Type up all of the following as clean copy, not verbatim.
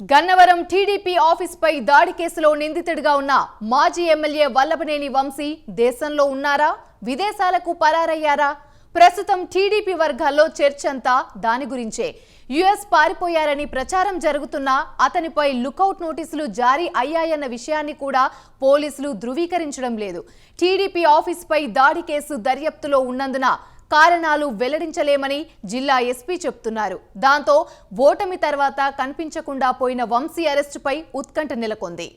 Gannavaram TDP ఆఫీస్పై దాడి కేసులో నిందితుడిగా ఉన్న మాజీ ఎమ్మెల్యే వల్లభనేని వంశీ దేశంలో ఉన్నారా, విదేశాలకు పరారయ్యారా? ప్రస్తుతం టీడీపీ వర్గాల్లో చర్చంతా దాని గురించే. యుఎస్ పారిపోయారని ప్రచారం జరుగుతున్నా అతనిపై లుకౌట్ నోటీసులు జారీ అయ్యాయన్న విషయాన్ని కూడా పోలీసులు ధృవీకరించడం లేదు. టీడీపీ ఆఫీస్పై దాడి కేసు దర్యాప్తులో ఉన్నందున కారణాలు వెల్లడించలేమని జిల్లా ఎస్పీ చెప్తున్నారు. దాంతో ఓటమి తర్వాత కనిపించకుండా పోయిన వంశీ అరెస్టుపై ఉత్కంఠ నెలకొంది.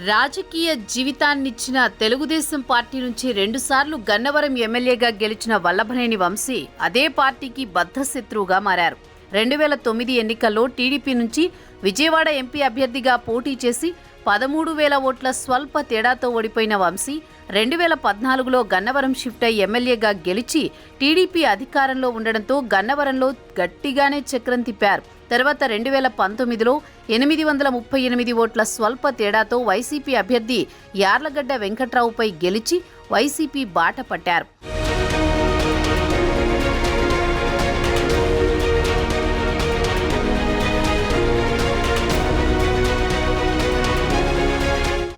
రాజకీయ జీవితాన్నిచ్చిన తెలుగుదేశం పార్టీ నుంచి 2 సార్లు గన్నవరం ఎమ్మెల్యేగా గెలిచిన వల్లభనేని వంశీ అదే పార్టీకి బద్ధశత్రువుగా మారారు. 2009 ఎన్నికల్లో టీడీపీ నుంచి విజయవాడ ఎంపీ అభ్యర్థిగా పోటీ చేసి 13,000 ఓట్ల స్వల్ప తేడాతో ఓడిపోయిన వంశీ 2014లో గన్నవరం షిఫ్ట్ అయి ఎమ్మెల్యేగా గెలిచి టీడీపీ అధికారంలో ఉండడంతో గన్నవరంలో గట్టిగానే చక్రం తిప్పారు. తర్వాత 2019లో 838 ఓట్ల స్వల్ప తేడాతో వైసీపీ అభ్యర్థి యార్లగడ్డ వెంకట్రావుపై గెలిచి వైసీపీ బాట పట్టారు.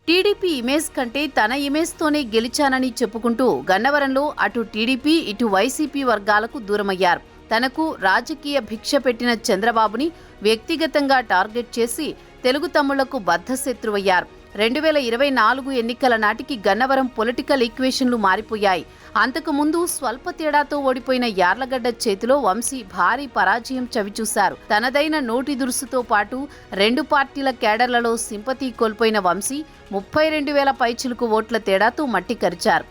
టీడీపీ ఇమేజ్ కంటే తన ఇమేజ్తోనే గెలిచానని చెప్పుకుంటూ గన్నవరంలో అటు టీడీపీ ఇటు వైసీపీ వర్గాలకు దూరమయ్యారు. తనకు రాజకీయ భిక్ష పెట్టిన చంద్రబాబుని వ్యక్తిగతంగా టార్గెట్ చేసి తెలుగు తమ్ముళ్లకు బద్ధశత్రువయ్యారు. 2024 ఎన్నికల నాటికి గన్నవరం పొలిటికల్ ఈక్వేషన్లు మారిపోయాయి. అంతకుముందు స్వల్ప తేడాతో ఓడిపోయిన యార్లగడ్డ చేతిలో వంశీ భారీ పరాజయం చవిచూశారు. తనదైన నోటి దురుసుతో పాటు 2 పార్టీల కేడర్లలో సింపతి కోల్పోయిన వంశీ 32,000 పైచిలుకు ఓట్ల తేడాతో మట్టి కరిచారు.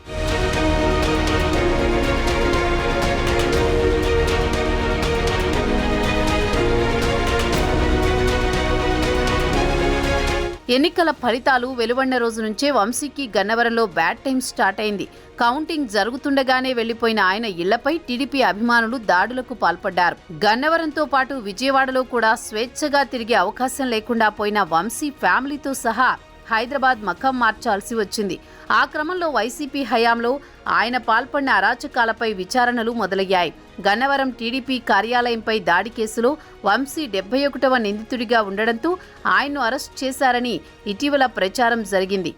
ఎన్నికల ఫలితాలు వెలువడిన రోజు నుంచే వంశీకి గన్నవరంలో బ్యాడ్ టైం స్టార్ట్ అయింది. కౌంటింగ్ జరుగుతుండగానే వెళ్లిపోయిన ఆయన ఇళ్లపై టీడీపీ అభిమానులు దాడులకు పాల్పడ్డారు. గన్నవరంతో పాటు విజయవాడలో కూడా స్వేచ్ఛగా తిరిగే అవకాశం లేకుండా పోయిన వంశీ ఫ్యామిలీతో సహా హైదరాబాద్ మకాం మార్చాల్సి వచ్చింది. ఆ క్రమంలో వైసీపీ హయాంలో ఆయన పాల్పడిన అరాచకాలపై విచారణలు మొదలయ్యాయి. గన్నవరం టీడీపీ కార్యాలయంపై దాడి కేసులో వంశీ 71వ నిందితుడిగా ఉండడంతో ఆయన్ను అరెస్ట్ చేశారని ఇటీవల ప్రచారం జరిగింది.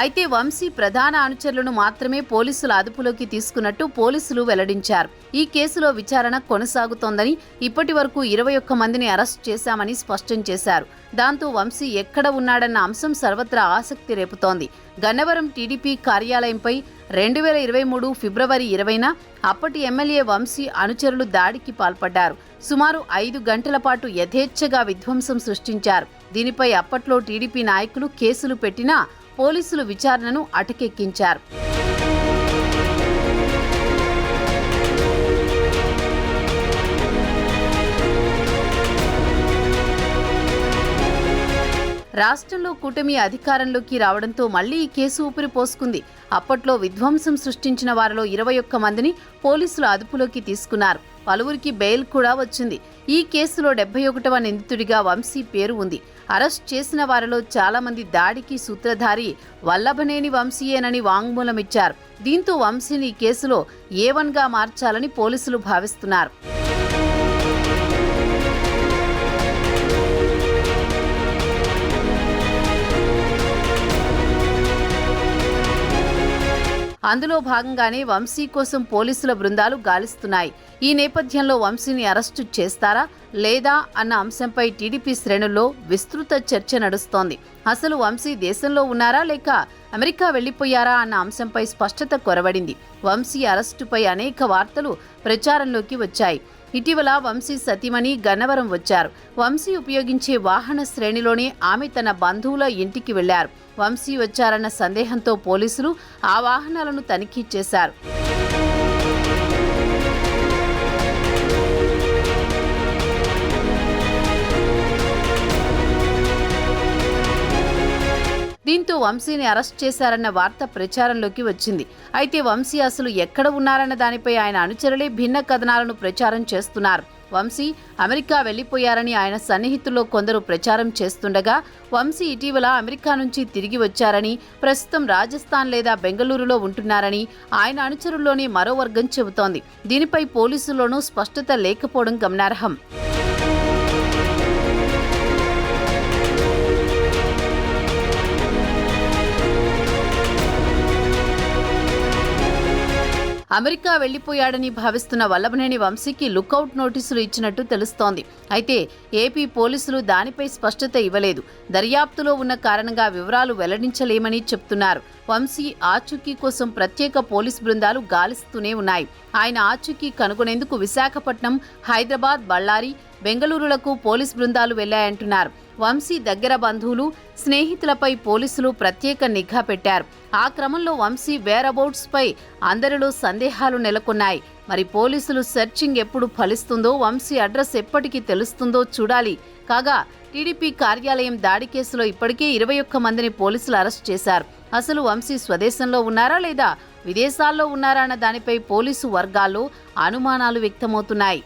అయితే వంశీ ప్రధాన అనుచరులను మాత్రమే పోలీసుల అదుపులోకి తీసుకున్నట్టు పోలీసులు వెల్లడించారు. ఈ కేసులో విచారణ కొనసాగుతోందని, ఇప్పటి వరకు 21 మందిని అరెస్ట్ చేశామని స్పష్టం చేశారు. దాంతో వంశీ ఎక్కడ ఉన్నాడన్న అంశం సర్వత్రా ఆసక్తి రేపుతోంది. గన్నవరం టీడీపీ కార్యాలయంపై 2023 ఫిబ్రవరి 20న అప్పటి ఎమ్మెల్యే వంశీ అనుచరులు దాడికి పాల్పడ్డారు. సుమారు 5 గంటల పాటు యథేచ్ఛగా విధ్వంసం సృష్టించారు. దీనిపై అప్పట్లో టీడీపీ నాయకులు కేసులు పెట్టినా పోలీసులు విచారణను అటకెక్కించారు. రాష్ట్రంలో కూటమి అధికారంలోకి రావడంతో మళ్లీ ఈ కేసు ఊపిరి పోసుకుంది. అప్పట్లో విధ్వంసం సృష్టించిన వారిలో 21 మందిని పోలీసులు అదుపులోకి తీసుకున్నారు. పలువురికి బెయిల్ కూడా వచ్చింది. ఈ కేసులో 71వ నిందితుడిగా వంశీ పేరు ఉంది. అరెస్ట్ చేసిన వారిలో చాలా మంది దాడికి సూత్రధారి వల్లభనేని వంశీయేనని వాంగ్మూలమిచ్చారు. దీంతో వంశీని ఈ కేసులో A1గా మార్చాలని పోలీసులు భావిస్తున్నారు. అందులో భాగంగానే వంశీ కోసం పోలీసుల బృందాలు గాలిస్తున్నాయి. ఈ నేపథ్యంలో వంశీని అరెస్టు చేస్తారా లేదా అన్న అంశంపై టీడీపీ శ్రేణుల్లో విస్తృత చర్చ నడుస్తోంది. అసలు వంశీ దేశంలో ఉన్నారా లేక అమెరికా వెళ్లిపోయారా అన్న అంశంపై స్పష్టత కొరవడింది. వంశీ అరెస్టుపై అనేక వార్తలు ప్రచారంలోకి వచ్చాయి. ఇటీవల వంశీ సతీమణి గన్నవరం వచ్చారు. వంశీ ఉపయోగించే వాహన శ్రేణిలోనే ఆమె తన బంధువుల ఇంటికి వెళ్లారు. వంశీ వచ్చారన్న సందేహంతో పోలీసులు ఆ వాహనాలను తనిఖీ చేశారు. దీంతో వంశీని అరెస్ట్ చేశారన్న వార్త ప్రచారంలోకి వచ్చింది. అయితే వంశీ అసలు ఎక్కడ ఉన్నారన్న దానిపై ఆయన అనుచరులే భిన్న కథనాలను ప్రచారం చేస్తున్నారు. వంశీ అమెరికా వెళ్లిపోయారని ఆయన సన్నిహితుల్లో కొందరు ప్రచారం చేస్తుండగా, వంశీ ఇటీవల అమెరికా నుంచి తిరిగి వచ్చారని, ప్రస్తుతం రాజస్థాన్ లేదా బెంగళూరులో ఉంటున్నారని ఆయన అనుచరుల్లోని మరో వర్గం చెబుతోంది. దీనిపై పోలీసుల్లోనూ స్పష్టత లేకపోవడం గమనార్హం. అమెరికా వెళ్లిపోయాడని భావిస్తున్న వల్లభనేని వంశీకి లుకౌట్ నోటీసులు ఇచ్చినట్టు తెలుస్తోంది. అయితే ఏపీ పోలీసులు దానిపై స్పష్టత ఇవ్వలేదు. దర్యాప్తులో ఉన్న కారణంగా వివరాలు వెల్లడించలేమని చెప్తున్నారు. వంశీ ఆచూకీ కోసం ప్రత్యేక పోలీస్ బృందాలు గాలిస్తూనే ఉన్నాయి. ఆయన ఆచూకీ కనుగొనేందుకు విశాఖపట్నం, హైదరాబాద్, బళ్ళారి, బెంగళూరులకు పోలీస్ బృందాలు వెళ్లాయంటున్నారు. వంశీ దగ్గర బంధువులు, స్నేహితులపై పోలీసులు ప్రత్యేక నిఘా పెట్టారు. ఆ క్రమంలో వంశీ వేరబౌట్స్ పై అందరిలో సందేహాలు నెలకొన్నాయి. మరి పోలీసులు సెర్చింగ్ ఎప్పుడు ఫలిస్తుందో, వంశీ అడ్రస్ ఎప్పటికీ తెలుస్తుందో చూడాలి. కాగా టీడీపీ కార్యాలయం దాడి కేసులో ఇప్పటికే 21 మందిని పోలీసులు అరెస్ట్ చేశారు. అసలు వంశీ స్వదేశంలో ఉన్నారా లేదా విదేశాల్లో ఉన్నారా అన్న దానిపై పోలీసు వర్గాల్లో అనుమానాలు వ్యక్తమవుతున్నాయి.